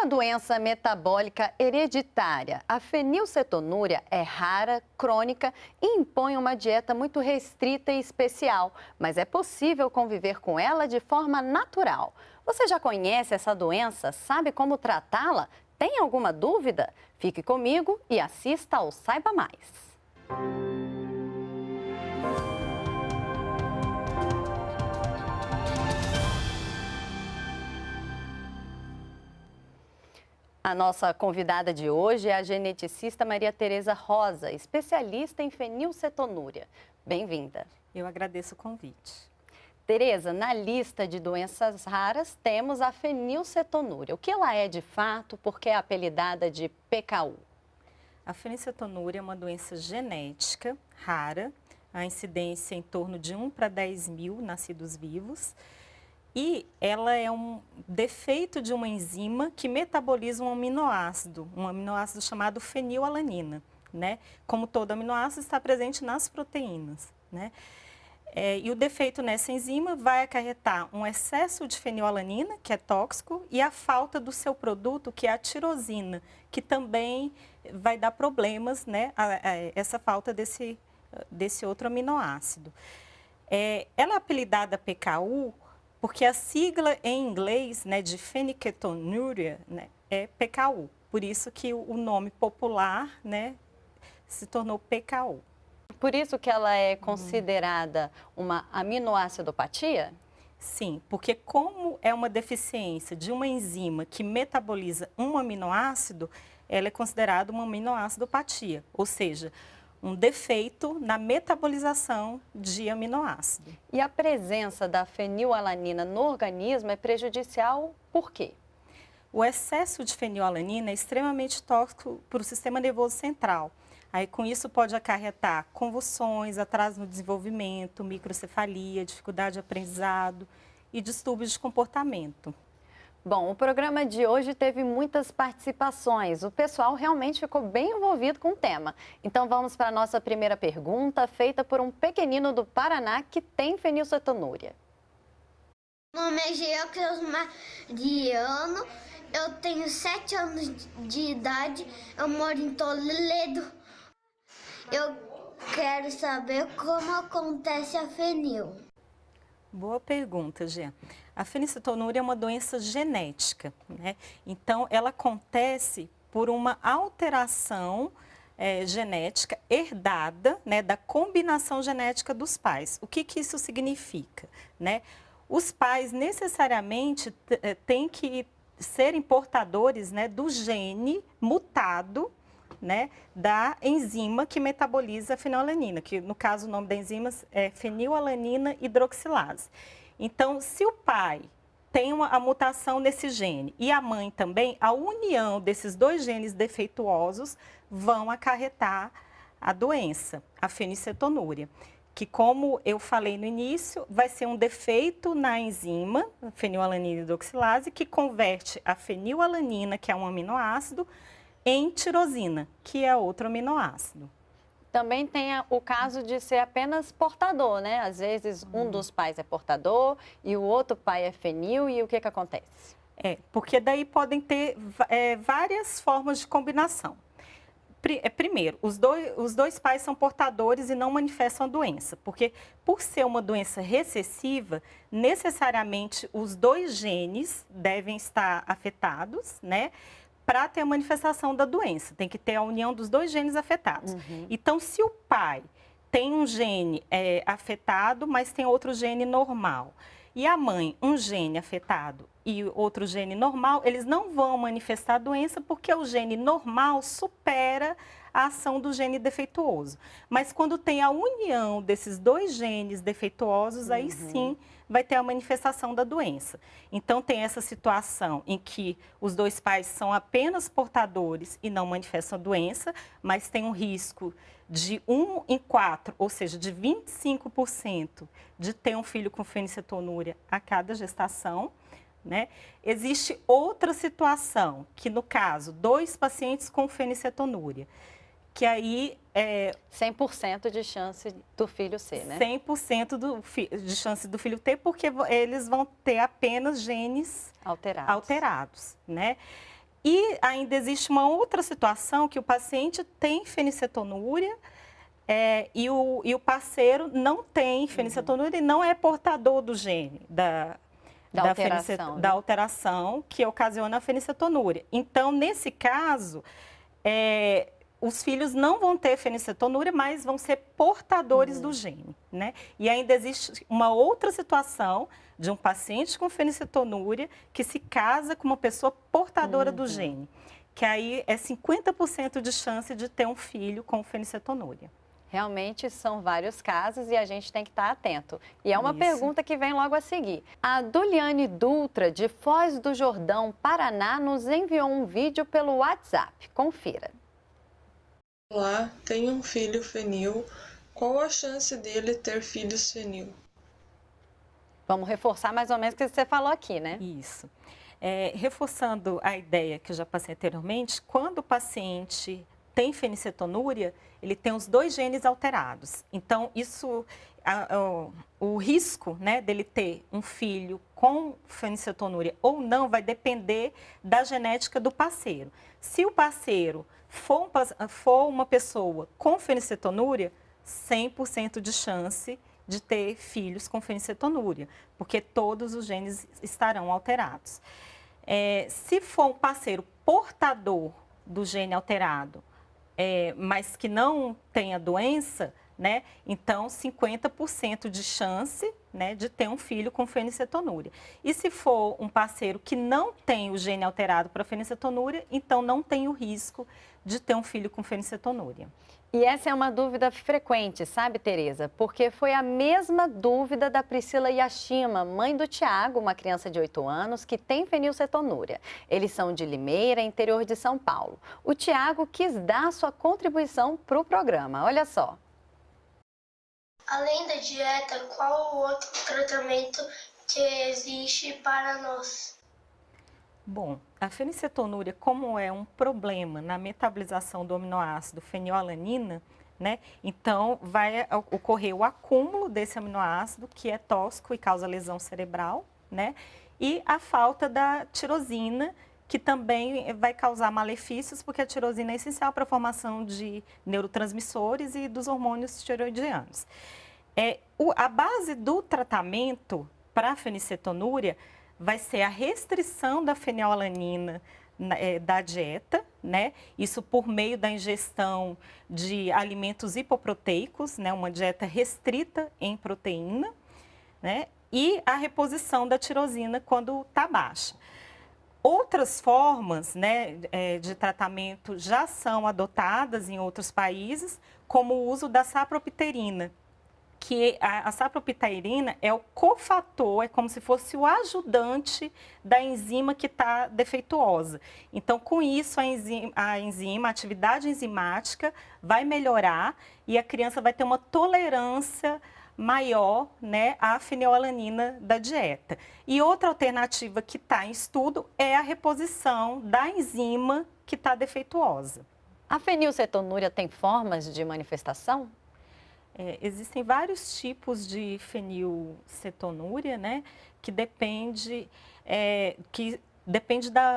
Uma doença metabólica hereditária, a fenilcetonúria é rara, crônica e impõe uma dieta muito restrita e especial, mas é possível conviver com ela de forma natural. Você já conhece essa doença? Sabe como tratá-la? Tem alguma dúvida? Fique comigo e assista ao Saiba Mais. A nossa convidada de hoje é a geneticista Maria Tereza Rosa, especialista em fenilcetonúria. Bem-vinda. Eu agradeço o convite. Tereza, na lista de doenças raras temos a fenilcetonúria. O que ela é de fato? Por que é apelidada de PKU? A fenilcetonúria é uma doença genética rara, a incidência é em torno de 1 para 10 mil nascidos vivos. E ela é um defeito de uma enzima que metaboliza um aminoácido chamado fenilalanina, né? Como todo aminoácido está presente nas proteínas, né? E o defeito nessa enzima vai acarretar um excesso de fenilalanina, que é tóxico, e a falta do seu produto, que é a tirosina, que também vai dar problemas, né? Essa falta desse outro aminoácido. Ela é apelidada PKU porque a sigla em inglês, né, de fenilcetonúria, né, é PKU. Por isso que o nome popular, né, se tornou PKU. Por isso que ela é considerada uma aminoacidopatia? Sim, porque como é uma deficiência de uma enzima que metaboliza um aminoácido, ela é considerada uma aminoacidopatia, ou seja, um defeito na metabolização de aminoácido. E a presença da fenilalanina no organismo é prejudicial por quê? O excesso de fenilalanina é extremamente tóxico para o sistema nervoso central. Aí, com isso, pode acarretar convulsões, atraso no desenvolvimento, microcefalia, dificuldade de aprendizado e distúrbios de comportamento. Bom, o programa de hoje teve muitas participações. O pessoal realmente ficou bem envolvido com o tema. Então vamos para a nossa primeira pergunta, feita por um pequenino do Paraná que tem fenilcetonúria. Meu nome é Geocleus Mariano, eu tenho 7 anos de idade, eu moro em Toledo. Eu quero saber como acontece a fenil. Boa pergunta, Gê. A fenilcetonúria é uma doença genética, né? Então, ela acontece por uma alteração genética herdada, né, da combinação genética dos pais. O que isso significa, né? Os pais necessariamente têm que serem portadores, né, do gene mutado, né, da enzima que metaboliza a fenilalanina, que no caso o nome da enzima é fenilalanina hidroxilase. Então, se o pai tem a mutação nesse gene e a mãe também, a união desses dois genes defeituosos vão acarretar a doença, a fenilcetonúria, que, como eu falei no início, vai ser um defeito na enzima, fenilalanina hidroxilase, que converte a fenilalanina, que é um aminoácido, em tirosina, que é outro aminoácido. Também tem o caso de ser apenas portador, né? Às vezes um dos pais é portador e o outro pai é fenil, e o que acontece? Porque daí podem ter várias formas de combinação. Primeiro, os dois pais são portadores e não manifestam a doença, porque por ser uma doença recessiva, necessariamente os dois genes devem estar afetados, né? Para ter a manifestação da doença, tem que ter a união dos dois genes afetados. Então, se o pai tem um gene afetado, mas tem outro gene normal, e a mãe um gene afetado e outro gene normal, eles não vão manifestar a doença porque o gene normal supera a ação do gene defeituoso. Mas quando tem a união desses dois genes defeituosos, aí sim vai ter a manifestação da doença. Então, tem essa situação em que os dois pais são apenas portadores e não manifestam a doença, mas tem um risco de 1 em 4, ou seja, de 25% de ter um filho com fenilcetonúria a cada gestação, né? Existe outra situação, que no caso, 2 pacientes com fenilcetonúria, que aí 100% de chance do filho ser, né? 100% de chance do filho ter, porque eles vão ter apenas genes alterados, né? E ainda existe uma outra situação que o paciente tem fenicetonúria e o parceiro não tem fenicetonúria e não é portador do gene da alteração que ocasiona a fenicetonúria. Então, nesse caso, os filhos não vão ter fenicetonúria, mas vão ser portadores do gene, né? E ainda existe uma outra situação de um paciente com fenicetonúria que se casa com uma pessoa portadora do gene, que aí é 50% de chance de ter um filho com fenicetonúria. Realmente são vários casos e a gente tem que estar atento. E é uma pergunta que vem logo a seguir. A Duliane Dutra, de Foz do Jordão, Paraná, nos enviou um vídeo pelo WhatsApp. Confira. Olá, tenho um filho fenil. Qual a chance dele ter filhos fenil? Vamos reforçar mais ou menos o que você falou aqui, né? Isso. Reforçando a ideia que eu já passei anteriormente, quando o paciente tem fenicetonúria, ele tem os dois genes alterados. Então, o risco, né, dele ter um filho com fenicetonúria ou não vai depender da genética do parceiro. Se o parceiro for uma pessoa com fenicetonúria, 100% de chance de ter filhos com fenicetonúria, porque todos os genes estarão alterados. Se for um parceiro portador do gene alterado, mas que não tenha doença, né, então 50% de chance, né, de ter um filho com fenicetonúria. E se for um parceiro que não tem o gene alterado para fenicetonúria, então não tem o risco de ter um filho com fenicetonúria. E essa é uma dúvida frequente, sabe, Tereza? Porque foi a mesma dúvida da Priscila Yashima, mãe do Tiago, uma criança de 8 anos que tem fenilcetonúria. Eles são de Limeira, interior de São Paulo. O Tiago quis dar sua contribuição para o programa. Olha só. Além da dieta, qual o outro tratamento que existe para nós? Bom, a fenicetonúria, como é um problema na metabolização do aminoácido fenilalanina, né, então vai ocorrer o acúmulo desse aminoácido, que é tóxico e causa lesão cerebral, né, e a falta da tirosina, que também vai causar malefícios, porque a tirosina é essencial para a formação de neurotransmissores e dos hormônios tiroidianos. A base do tratamento para a fenicetonúria vai ser a restrição da fenilalanina da dieta, né? Isso por meio da ingestão de alimentos hipoproteicos, né? Uma dieta restrita em proteína, né? E a reposição da tirosina quando está baixa. Outras formas, né, de tratamento já são adotadas em outros países, como o uso da sapropiterina, que a sapropiterina é o cofator, é como se fosse o ajudante da enzima que está defeituosa. Então, com isso, a atividade enzimática vai melhorar e a criança vai ter uma tolerância maior, né, à fenilalanina da dieta. E outra alternativa que está em estudo é a reposição da enzima que está defeituosa. A fenilcetonúria tem formas de manifestação? Existem vários tipos de fenilcetonúria, né, que depende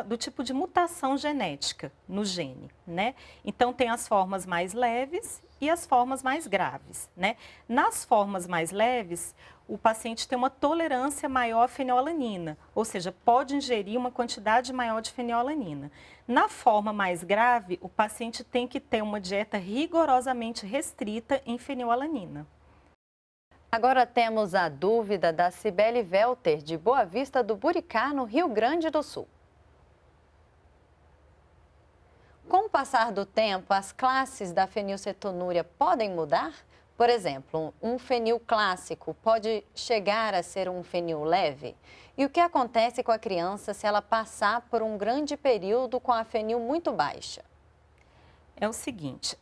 do tipo de mutação genética no gene, né? Então, tem as formas mais leves e as formas mais graves, né? Nas formas mais leves, o paciente tem uma tolerância maior à fenilalanina, ou seja, pode ingerir uma quantidade maior de fenilalanina. Na forma mais grave, o paciente tem que ter uma dieta rigorosamente restrita em fenilalanina. Agora temos a dúvida da Cibele Welter, de Boa Vista do Buricá, no Rio Grande do Sul. Com o passar do tempo, as classes da fenilcetonúria podem mudar? Por exemplo, um fenil clássico pode chegar a ser um fenil leve? E o que acontece com a criança se ela passar por um grande período com a fenil muito baixa? É o seguinte,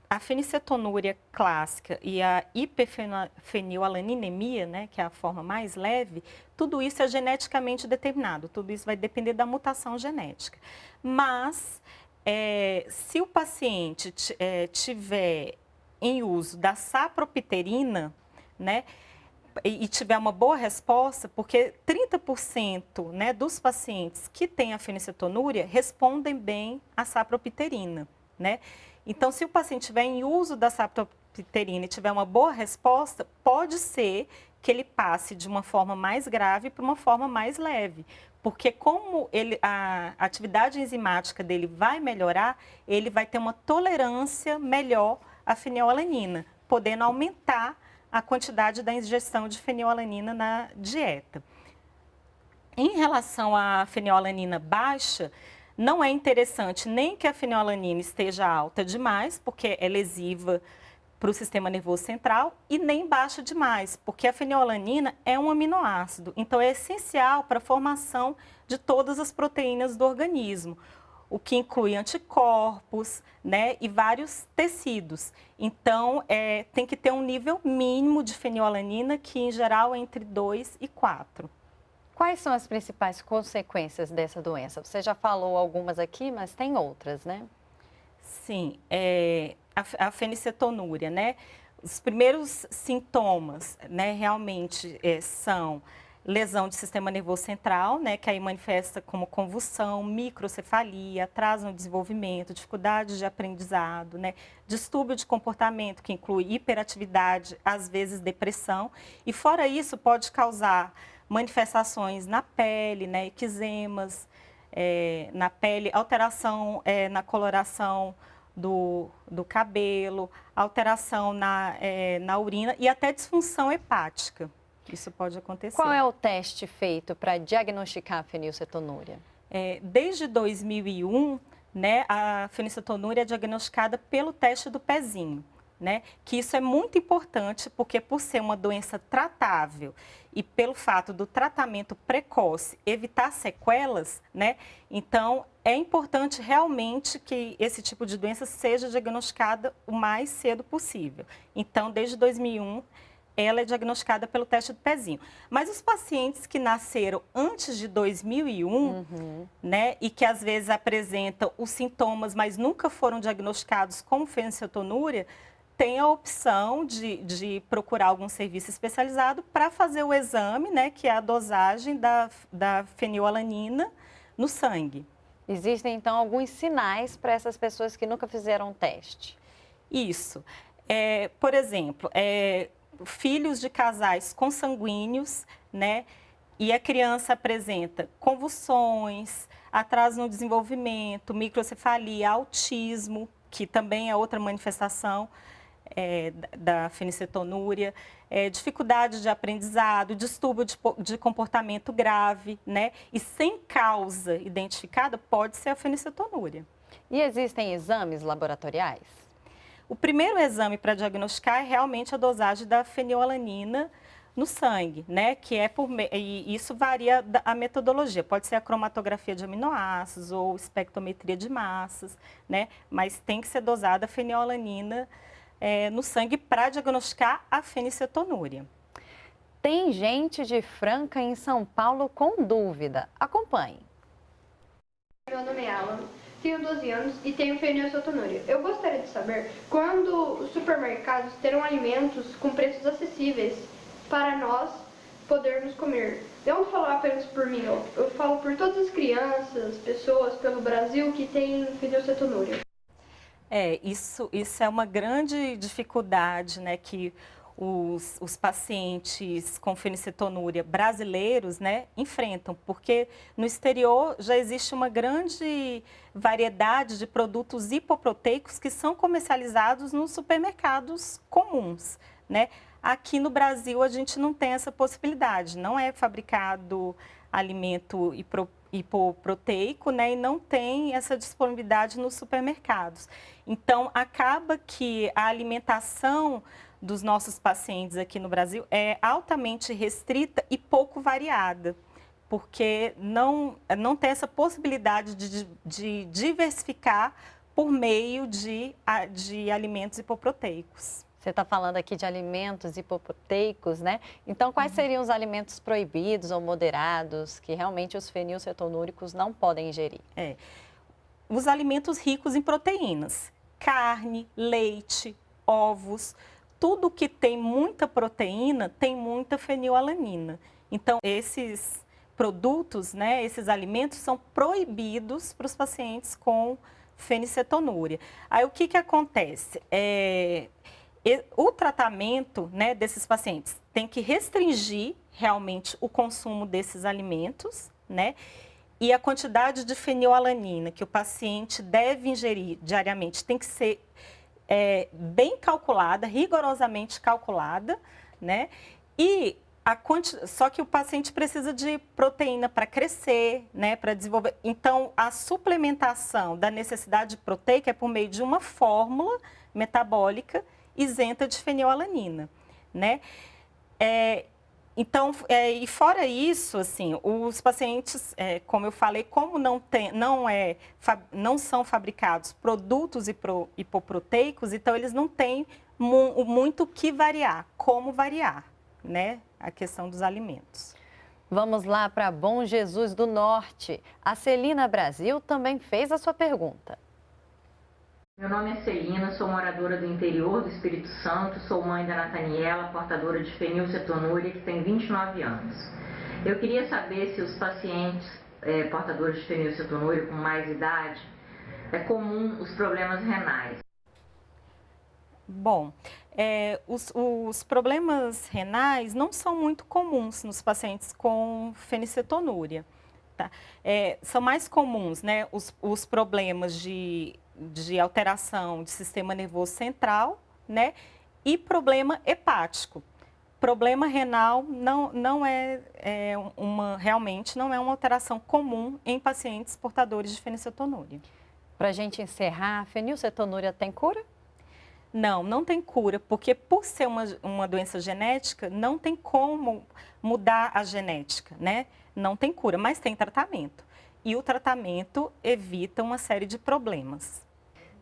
a fenicetonúria clássica e a hiperfenilalaninемia, né, que é a forma mais leve, tudo isso é geneticamente determinado, tudo isso vai depender da mutação genética. Mas, se o paciente tiver em uso da sapropiterina, né, e tiver uma boa resposta, porque 30%, né, dos pacientes que têm a fenilcetonúria respondem bem à sapropiterina, né? Então, se o paciente estiver em uso da sapropiterina e tiver uma boa resposta, pode ser que ele passe de uma forma mais grave para uma forma mais leve. Porque como a atividade enzimática dele vai melhorar, ele vai ter uma tolerância melhor à fenilalanina, podendo aumentar a quantidade da ingestão de fenilalanina na dieta. Em relação à fenilalanina baixa, não é interessante nem que a fenilalanina esteja alta demais, porque é lesiva para o sistema nervoso central, e nem baixa demais, porque a fenilalanina é um aminoácido, então é essencial para a formação de todas as proteínas do organismo, o que inclui anticorpos, né, e vários tecidos. Então, tem que ter um nível mínimo de fenilalanina, que em geral é entre 2 e 4. Quais são as principais consequências dessa doença? Você já falou algumas aqui, mas tem outras, né? Sim, a fenilcetonúria, né? Os primeiros sintomas, né, realmente são lesão do sistema nervoso central, né, que aí manifesta como convulsão, microcefalia, atraso no desenvolvimento, dificuldade de aprendizado, né, distúrbio de comportamento, que inclui hiperatividade, às vezes depressão, e fora isso pode causar manifestações na pele, né, eczemas, na pele, alteração na coloração do cabelo, alteração na urina e até disfunção hepática. Isso pode acontecer. Qual é o teste feito para diagnosticar a fenilcetonúria? Desde 2001, né, a fenilcetonúria é diagnosticada pelo teste do pezinho, né? Que isso é muito importante porque por ser uma doença tratável e pelo fato do tratamento precoce evitar sequelas, né? Então, é importante realmente que esse tipo de doença seja diagnosticada o mais cedo possível. Então, desde 2001, ela é diagnosticada pelo teste do pezinho. Mas os pacientes que nasceram antes de 2001, né, e que às vezes apresentam os sintomas, mas nunca foram diagnosticados como fenilcetonúria, tem a opção de procurar algum serviço especializado para fazer o exame, né, que é a dosagem da fenilalanina no sangue. Existem, então, alguns sinais para essas pessoas que nunca fizeram o teste? Isso. Por exemplo, filhos de casais consanguíneos, né, e a criança apresenta convulsões, atraso no desenvolvimento, microcefalia, autismo, que também é outra manifestação da fenilcetonúria, dificuldade de aprendizado, distúrbio de comportamento grave, né? E sem causa identificada, pode ser a fenilcetonúria. E existem exames laboratoriais? O primeiro exame para diagnosticar é realmente a dosagem da fenilalanina no sangue, né? Que e isso varia a metodologia. Pode ser a cromatografia de aminoácidos ou espectrometria de massas, né? Mas tem que ser dosada a fenilalanina no sangue para diagnosticar a fenilcetonúria. Tem gente de Franca, em São Paulo, com dúvida. Acompanhe. Meu nome é Alan, tenho 12 anos e tenho fenilcetonúria. Eu gostaria de saber quando os supermercados terão alimentos com preços acessíveis para nós podermos comer. Eu não falo apenas por mim, eu falo por todas as crianças, pessoas pelo Brasil que têm fenilcetonúria. Isso é uma grande dificuldade, né, que os pacientes com fenilcetonúria brasileiros, né, enfrentam, porque no exterior já existe uma grande variedade de produtos hipoproteicos que são comercializados nos supermercados comuns, né? Aqui no Brasil a gente não tem essa possibilidade, não é fabricado alimento hipoproteico, né, e não tem essa disponibilidade nos supermercados. Então, acaba que a alimentação dos nossos pacientes aqui no Brasil é altamente restrita e pouco variada, porque não tem essa possibilidade de diversificar por meio de alimentos hipoproteicos. Você está falando aqui de alimentos hipoproteicos, né? Então, quais seriam os alimentos proibidos ou moderados que realmente os fenilcetonúricos não podem ingerir? Os alimentos ricos em proteínas, carne, leite, ovos, tudo que tem muita proteína tem muita fenilalanina. Então, esses produtos, né, esses alimentos são proibidos para os pacientes com fenicetonúria. Aí, o que acontece? O tratamento, né, desses pacientes tem que restringir realmente o consumo desses alimentos, né? E a quantidade de fenilalanina que o paciente deve ingerir diariamente tem que ser bem calculada, rigorosamente calculada, né? E só que o paciente precisa de proteína para crescer, né? Para desenvolver. Então, a suplementação da necessidade proteica é por meio de uma fórmula metabólica isenta de fenilalanina, né? Então, e fora isso, assim, os pacientes, como eu falei, como não são fabricados produtos hipoproteicos, então eles não têm muito o que variar, como variar, né, a questão dos alimentos. Vamos lá para Bom Jesus do Norte. A Celina Brasil também fez a sua pergunta. Meu nome é Celina, sou moradora do interior do Espírito Santo, sou mãe da Nataniela, portadora de fenilcetonúria, que tem 29 anos. Eu queria saber se os pacientes portadores de fenilcetonúria com mais idade, é comum os problemas renais. Bom, os problemas renais não são muito comuns nos pacientes com fenicetonúria. Tá? São mais comuns, né, os problemas de alteração do sistema nervoso central, né, e problema hepático. Problema renal realmente não é uma alteração comum em pacientes portadores de fenicetonúria. Para a gente encerrar, a fenilcetonúria tem cura? Não tem cura, porque por ser uma doença genética, não tem como mudar a genética, né? Não tem cura, mas tem tratamento. E o tratamento evita uma série de problemas.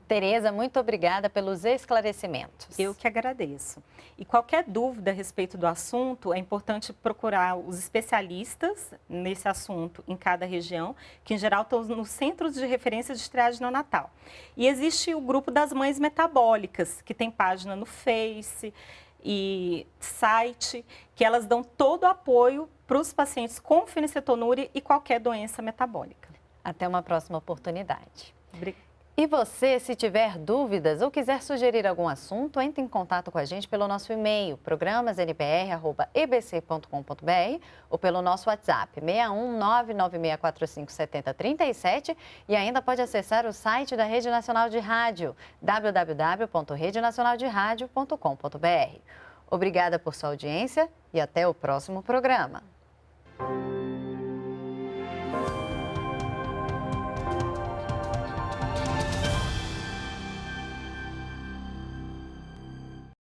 Tereza, muito obrigada pelos esclarecimentos. Eu que agradeço. E qualquer dúvida a respeito do assunto, é importante procurar os especialistas nesse assunto em cada região, que em geral estão nos centros de referência de triagem neonatal. E existe o grupo das mães metabólicas, que tem página no Face e site, que elas dão todo o apoio para os pacientes com fenicetonúria e qualquer doença metabólica. Até uma próxima oportunidade. Obrigada. E você, se tiver dúvidas ou quiser sugerir algum assunto, entre em contato com a gente pelo nosso e-mail, programasnpr@ebc.com.br ou pelo nosso WhatsApp, 61 99645 7037, e ainda pode acessar o site da Rede Nacional de Rádio, www.redenacionalderadio.com.br. Obrigada por sua audiência e até o próximo programa.